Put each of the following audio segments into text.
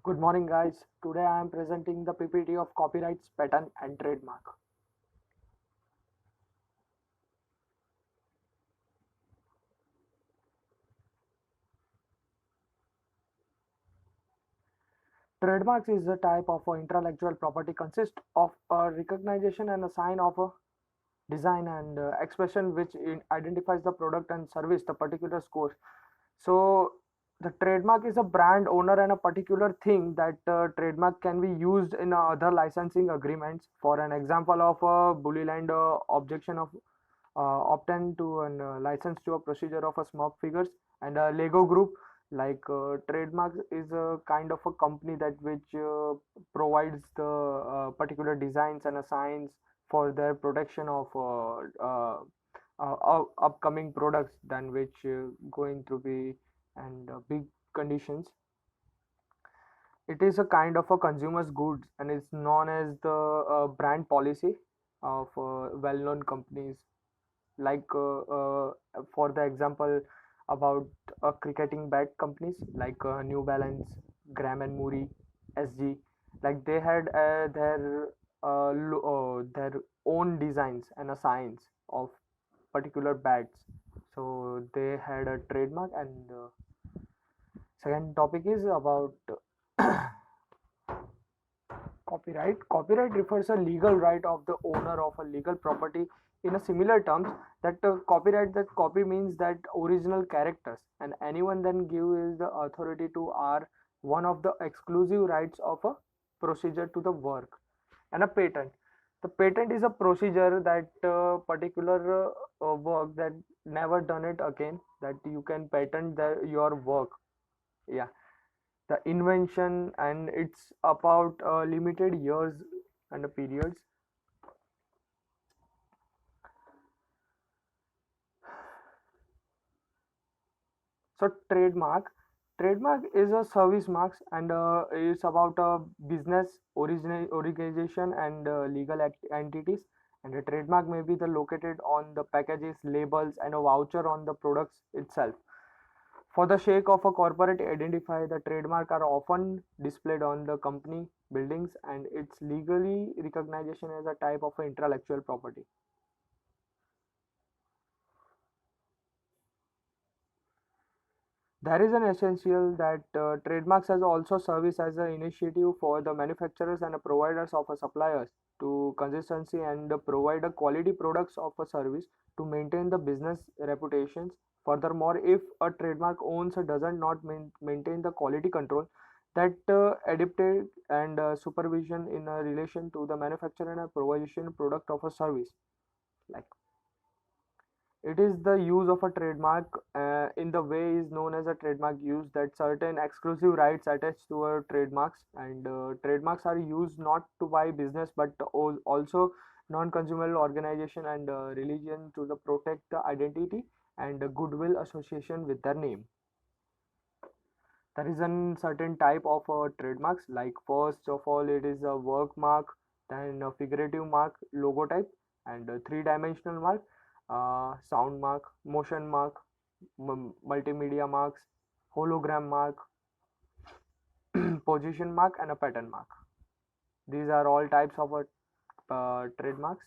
Good morning, guys. Today I am presenting the PPT of copyrights, patent, and trademark. Trademarks is a type of intellectual property consists of a recognition and a sign of a design and expression which identifies the product and service the particular score. So the trademark is a brand owner and a particular thing that trademark can be used in other licensing agreements. For an example of a bully land objection of obtained to an license to a procedure of a smoke figures and a Lego group like trademarks is a kind of a company that which provides the particular designs and signs for their protection of upcoming products than which going to be and big conditions. It is a kind of a consumer's goods and it's known as the brand policy of well-known companies like for the example about cricketing bat companies like New Balance, Graham and Moody, SG, like they had their own designs and a signs of particular bats, so they had a trademark. And second topic is about copyright. Copyright refers a legal right of the owner of a legal property in a similar terms that copyright that copy means that original characters and anyone then give is the authority to are one of the exclusive rights of a procedure to the work. And a patent, the patent is a procedure that particular work that never done it again, that you can patent your work. Yeah, the invention and it's about limited years and periods. So trademark is a service marks and it's about a business organization and legal entities, and a trademark may be the located on the packages, labels and a voucher on the products itself. For the sake of a corporate identify, the trademark are often displayed on the company buildings and it's legally recognition as a type of intellectual property. There is an essential that trademarks has also service as an initiative for the manufacturers and the providers of a suppliers to consistency and provide a quality products of a service to maintain the business reputations. Furthermore, if a trademark owns doesn't not maintain the quality control, that adapted and supervision in relation to the manufacturer and provision product of a service, like it is the use of a trademark in the way is known as a trademark use that certain exclusive rights attached to a trademarks, and trademarks are used not to buy business but also non-consumer organization and religion to the protect the identity and goodwill association with their name. There is a certain type of trademarks, like first of all it is a work mark, then a figurative mark, logotype, and a three-dimensional mark, sound mark, motion mark, multimedia marks, hologram mark, position mark, and a pattern mark. These are all types of trademarks.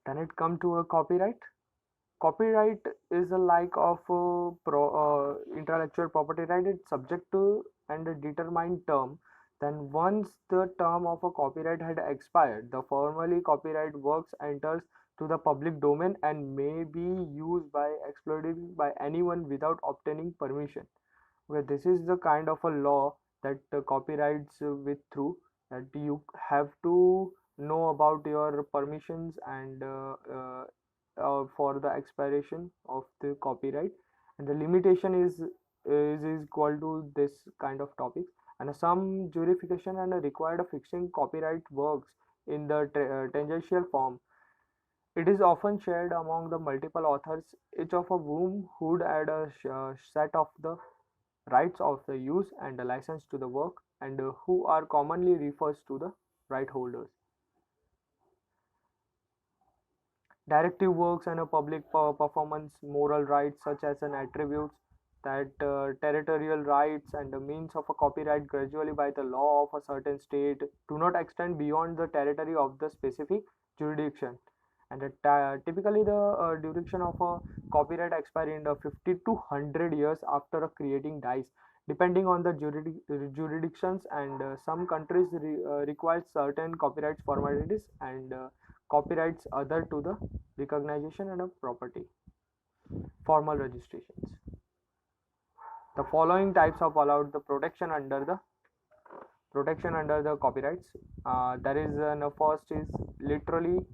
Then it come to a copyright. Copyright is a like of intellectual property right. It's subject to and a determined term. Then once the term of a copyright had expired, the formally copyright works enters to the public domain and may be used by exploited by anyone without obtaining permission. Well, this is the kind of a law that copyrights with through that you have to know about your permissions and for the expiration of the copyright, and the limitation is equal to this kind of topics, and some justification and required of fixing copyright works in the tangential form. It is often shared among the multiple authors, each of whom would add a set of the rights of the use and a license to the work, and who are commonly refers to the right holders. Directive works and a public performance moral rights such as an attributes that territorial rights and the means of a copyright gradually by the law of a certain state do not extend beyond the territory of the specific jurisdiction. And typically the duration of a copyright expire in the 50 to 100 years after a creating dies, depending on the jurisdictions, and some countries require certain copyrights formalities and copyrights other to the recognition and of property formal registrations. The following types of allowed the protection under the copyrights. There is the first is literally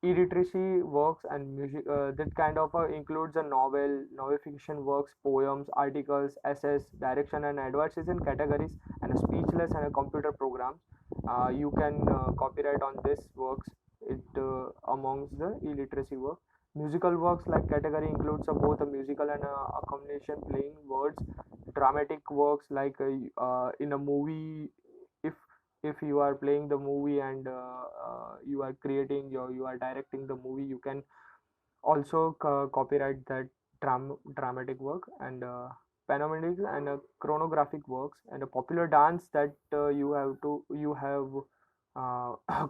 illiteracy works and music. That kind of includes a novel fiction works, poems, articles, essays, direction and adverts in categories, and a speechless and a computer programs. You can copyright on this works. It amongst the illiteracy work. Musical works like category includes both a musical and accommodation playing words. Dramatic works like in a movie, if you are playing the movie and you are creating you are directing the movie, you can also copyright that dramatic work. And panoramic and chronographic works and a popular dance that you have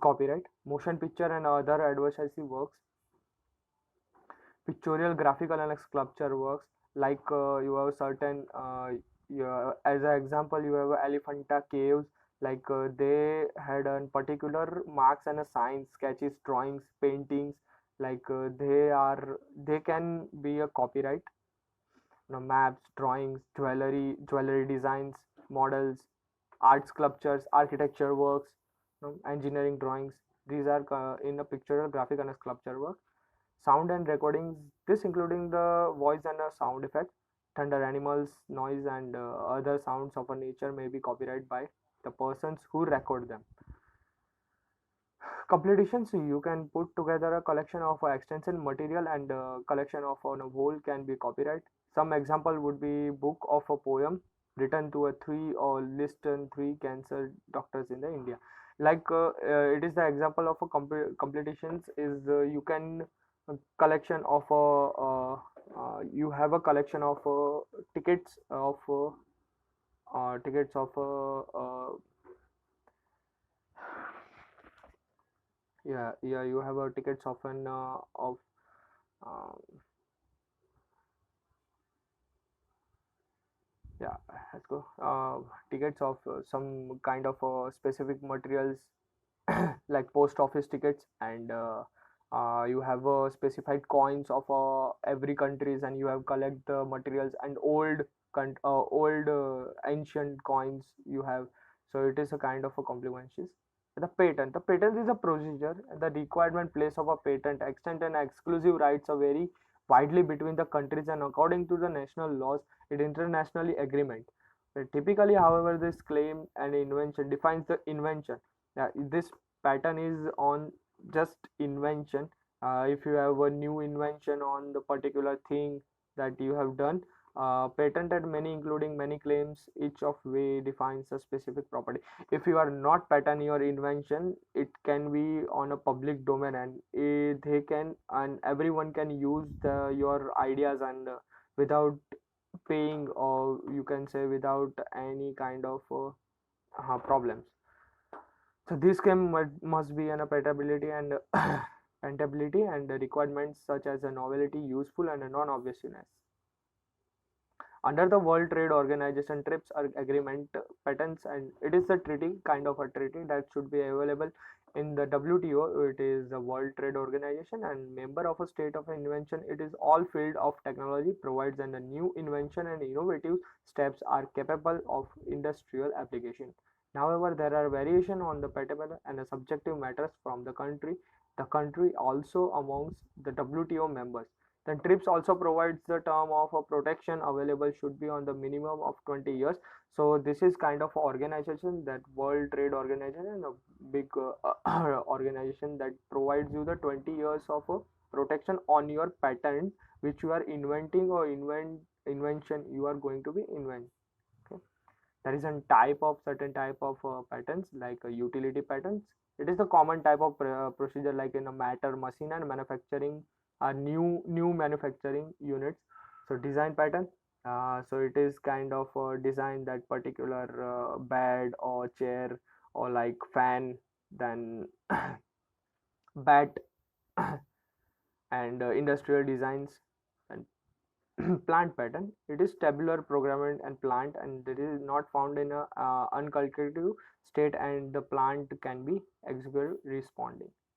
copyright. Motion picture and other advertising works, pictorial, graphical and sculpture works like you have certain as an example you have Elephanta caves, like they had a particular marks and a signs, sketches, drawings, paintings, like they can be a copyright. Maps, drawings, jewelry designs, models, art sculptures, architecture works, engineering drawings, these are in a pictorial, graphic and a sculpture work. Sound and recordings, this including the voice and a sound effect, thunder, animals, noise and other sounds of a nature may be copyrighted by the persons who record them. Completion, so you can put together a collection of extension material, and collection of on a whole can be copyright. Some example would be book of a poem written to a three or list and three cancer doctors in the India. Like it is the example of a competitions is you can collection of you have a collection of tickets of yeah, you have a tickets of an of um, yeah, let's go. Tickets of some kind of specific materials like post office tickets, and you have specified coins of every countries, and you have collect the materials and old ancient coins you have. So it is a kind of a complementations. The patent is a procedure, and the requirement place of a patent extent and exclusive rights are vary widely between the countries, and according to the national laws it internationally agreement. Typically, however, this claim and invention defines the invention. This pattern is on just invention. If you have a new invention on the particular thing that you have done, patented many including many claims, each of way defines a specific property. If you are not patent your invention, it can be on a public domain, and they can and everyone can use your ideas, and without paying, or you can say without any kind of problems. So this claim must be an patentability and patentability and requirements such as a novelty, useful and a non-obviousness. Under the World Trade Organization TRIPS agreement, patents, and it is a treaty, kind of a treaty that should be available in the WTO. It is the World Trade Organization and member of a state of invention. It is all field of technology provides, and a new invention and innovative steps are capable of industrial application. However, there are variation on the patentable and the subjective matters from the country. The country also amongst the WTO members. Then TRIPS also provides the term of a protection available should be on the minimum of 20 years. So this is kind of organization, that World Trade Organization, a big organization that provides you the 20 years of protection on your patent which you are inventing or invention you are going to be invent. Okay. There is a certain type of patents like utility patents. It is the common type of procedure like in a matter, machine and manufacturing new manufacturing units. So design pattern. So it is kind of a design that particular bed or chair or like fan, then bat and industrial designs. And plant pattern, it is tabular programmed and plant, and it is not found in a uncultivated state, and the plant can be executed responding.